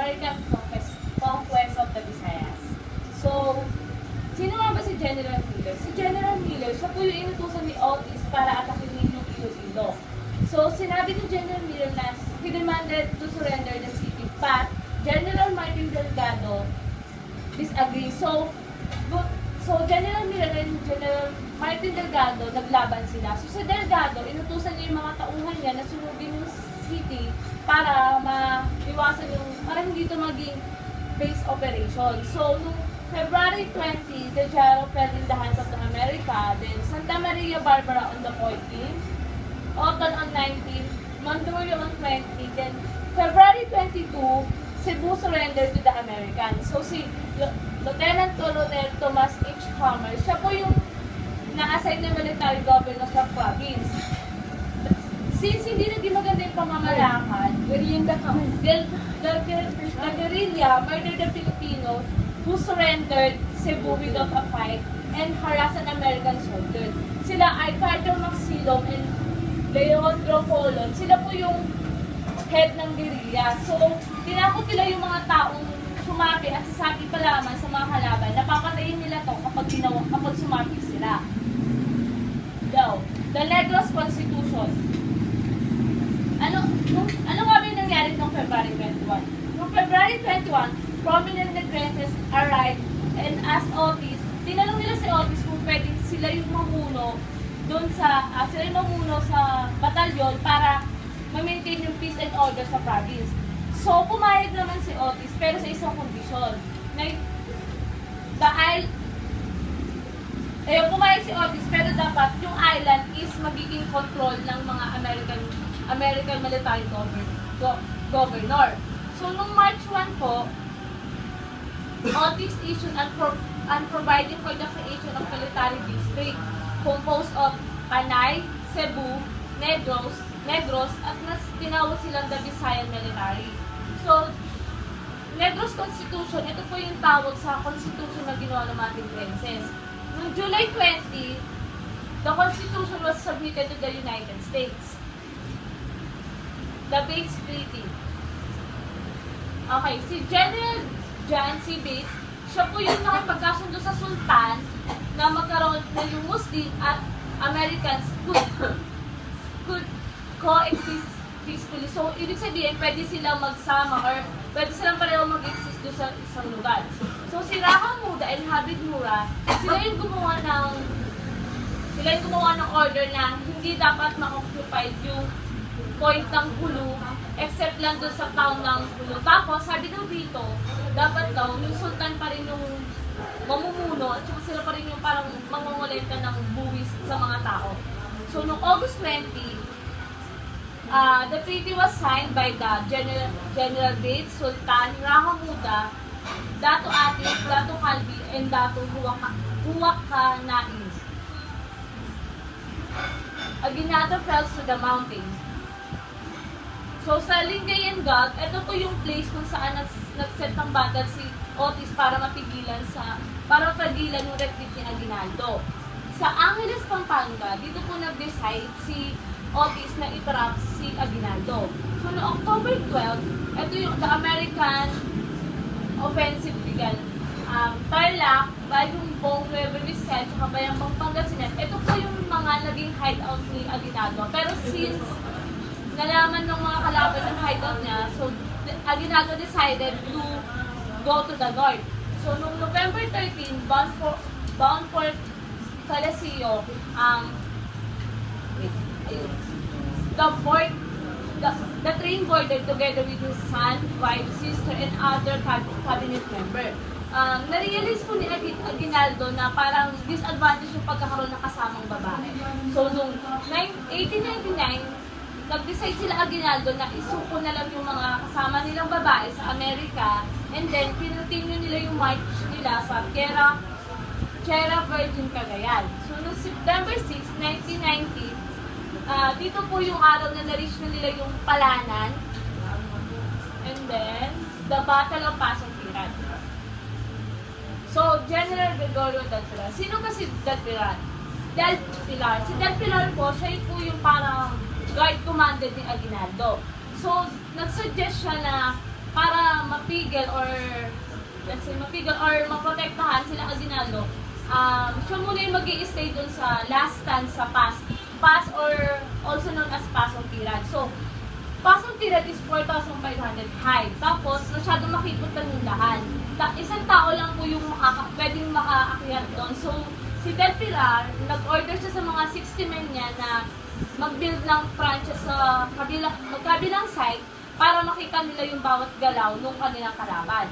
American Conquest of the Visayas. So, sino nga ba si General Miller? Si General Miller, siya po yung inutusan ni Otis para atakin yung Iloilo. So, sinabi ni General Miller na he demanded to surrender the city, but General Martin Delgado disagree. So General Miller and General Martin Delgado naglaban sila. So si Delgado, inutusan niya yung mga tauhan niya na sunugin yung city para maiwasan yung, para hindi ito maging base operation. So noong February 20, Delgado fell in the hands of the America, then Santa Maria Barbara on the 14th, Autumn on 19th, Mandaluyong on 20, then February 22, Cebu surrendered to the Americans. So si Lieutenant Colonel Thomas H. Hammer, siya po yung na-assign na military governor sa province. Since hindi naging maganda yung pamamalakad, the guerrilla murdered the Filipinos who surrendered Cebu without a fight and harassed an American soldier. Sila ay Carter Maxilom and Leandro Colon. Sila po yung head ng guerrilla. So, tinakot nila yung mga taong sumapi at sasabi pa lamang sa mga kalaban, napapatayin nila to kapag sumapi sila. Daw, the Negros Constitution. Ano nga ba yung nangyari noong February 21? Noong February 21, prominent Negrenses arrived and asked Otis, tinanong nila si Otis kung pwedeng sila yung mamuno doon sa, batalyon para ma-maintain yung peace and order sa province. So, pumayag naman si Otis, pero sa isang kondisyon. Pumayag si Otis, pero dapat yung island is magiging control ng mga American military governor. So, nung March 1 po, Otis issued and providing for the creation of military district composed of Panay, Cebu, Negros, at tinawag silang the Visayan Military. So, Negros Constitution, ito po yung tawag sa Constitution na ginawa ng mga Negrenses. Noong July 20, the Constitution was submitted to the United States. The Bates Treaty. Okay, si General John C. Bates, siya po yung nakipagkasundo sa Sultan na magkaroon na yung Muslim at Americans could coexist peacefully. So, ibig sabihin, pwede silang magsama or pwede silang pareho mag-exist doon sa isang lugar. So, si Raham Muda and Habib Mura, sila yung gumawa ng order na hindi dapat ma-occupied yung point ng Hulu except lang doon sa town ng Hulu. Tapos, sabi daw dito, dapat daw, yung sultan pa rin yung mamumuno at saka sila pa rin yung parang mangongolekta ng buwis sa mga tao. So, noong August 20, the treaty was signed by the General Bates, Sultan, Raham Muda, Dato Atis, Dato Calvi, and Dato Huwakanain. Aguinaldo fell to the mountain. So, sa Lingayen Gulf, ito po yung place kung saan nag-set ng battle si Otis para mapigilan yung retreat ni Aguinaldo. Sa Angeles, Pampanga, dito po nag-decide si Otis na itrap si Aguinaldo. So, noong October 12, ito yung the American offensive began. Tarlac, Bayumbong, Nueva Vizcaya, at Bayambang Pangasinan, ito po yung mga naging hideout ni Aguinaldo. Pero since nalaman ng mga kalaban ng hideout niya, so Aguinaldo decided to go to the north. So, noong November 13, bound for Calesio, the train boarded together with his son, wife, sister, and other cabinet member. Na-realize po ni Aguinaldo na parang disadvantage yung pagkakaroon ng kasamang babae. So, noong 1899, nag-decide sila Aguinaldo na isuko na lang yung mga kasama nilang babae sa Amerika, and then continue nila yung march nila sa Tierra Virgin, Cagayan. So, noong September 6, 1990, dito po yung araw na na-reach na nila yung Palanan, and then the Battle of Pasong Piran. So, General Gregorio Del Pilar. Sino ba si Del Pilar? Si Del Pilar po, siya po yung parang guard commander ni Aguinaldo. So, nag-suggest siya na para mapigil or maprotektahan sila Aguinaldo, siya muna yung mag-i-stay dun sa last stand sa Pas or also known as Pasong Tirad. So, Pasong Tirad is 4,500 high. Tapos, masyadong makipot ng dahan. Isang tao lang po yung pwedeng makaakyat doon. So, si Del Pilar, nag-order siya sa mga 60 men niya na mag-build ng franchise sa magkabilang site para makita nila yung bawat galaw nung kanilang kalaban.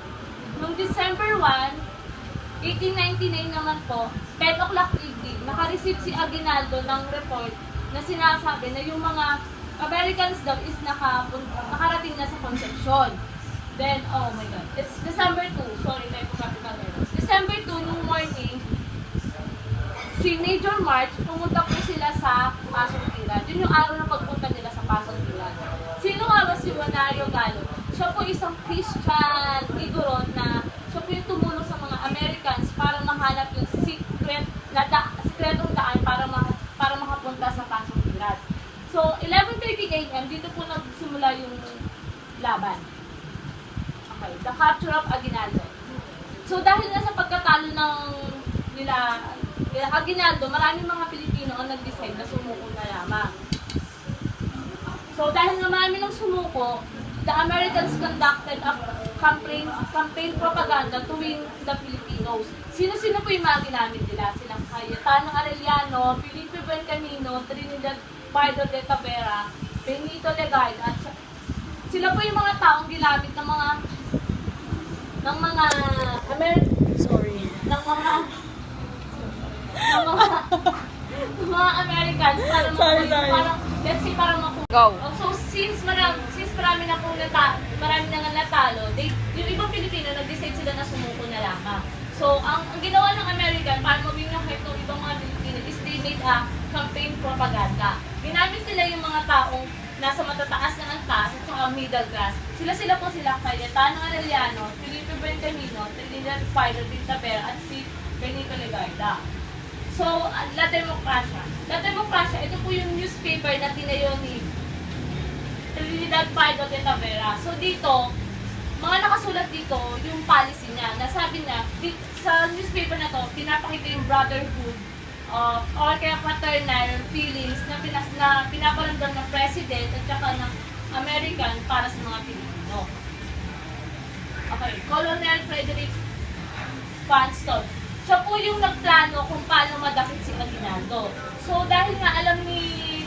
Noong December 1, 1899 naman po, 10 o'clock evening, naka-receive si Aguinaldo ng report na sinasabi na yung mga Americans daw is nakarating na sa Concepcion. Then, oh my God, it's December 2, sorry, tayo po capital error. December 2, nung morning, si Major March, pumunta po sila sa Pasong Tirad. Yun yung araw na pagpunta nila sa Pasong Tirad. Sino nga ba si Juanario Gallo? Siya po isang Christian Igorot na siya po yung tumulong sa mga Americans para mahanap yung sikretong daan para makapunta sa Pasong Tirad. So, 11:30 a.m. dito po nagsimula yung laban. Okay, the capture of Aguinaldo. So, dahil na sa pagkatalo ng nila Aguinaldo, maraming mga Pilipino ang nag-decide na sumuko na lamang. So, dahil na marami ng sumuko, the Americans conducted a campaign propaganda to win the Filipinos. Sino-sino po yung mga ginamit nila? Silang Cayetano Arellano, Felipe Buencamino, Trinidad Pardo de Tavera, Benito Legarda, at sila po yung mga taong ginamit ng mga Americans para let's say para Go. So since marami na pong natalo, yung ibang Pilipino nag-decide sila na sumuko na lamang. So ang ginawa ng American para mawin ng hype ng ibang mga Pilipino is they made a campaign propaganda. Ginamit nila yung mga taong nasa matataas na antas at saka middle class. Sila po sila Cayetano Arellano, Felipe Buencamino, Trinidad Pardo de Tavera at si Benito Legarda. So, La Democracia. La Democracia, ito po yung newspaper na tinayo ni Trinidad Pardo de Tavera. So, dito, mga nakasulat dito, yung policy niya. Nasabi niya, sa newspaper na to, pinapakita yung brotherhood or kaya fraternal feelings na pinaparamdam ng president at saka ng American para sa mga Pilipino. Okay, Colonel Frederick Fanston. Siya po yung nagplano kung paano madakip si Aguinaldo. So, dahil nga alam ni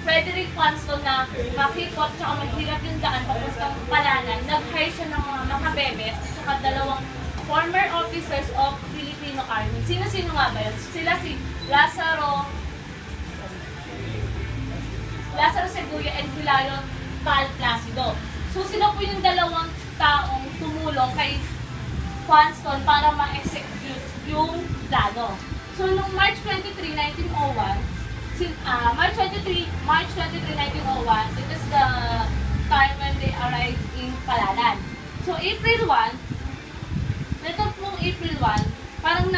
Frederick Fanston na makipot at mahirap yung daan papuntang Palanan, nag-hire siya ng mga makabebes at saka dalawang former officers of Filipino Army. Sino-sino nga ba yun? Sila si Lazaro Seguya and Hilario Tal Placido. So, sila po yung dalawang taong tumulong kay Fanston para ma-execute yung plano. So, noong March 23, 1901, March 23, 1901, it is the time when they arrived in Palanan. So, April 1, ito pong April 1, parang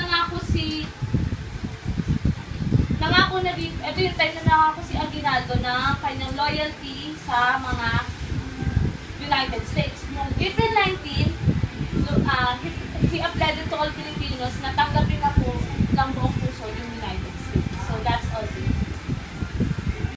ito yung time na nangako si Aguinaldo na kanyang loyalty sa mga United States. Noong April 19, he applied to all Filipinos na tanggapin na po ng buong puso yung United States. So, that's all.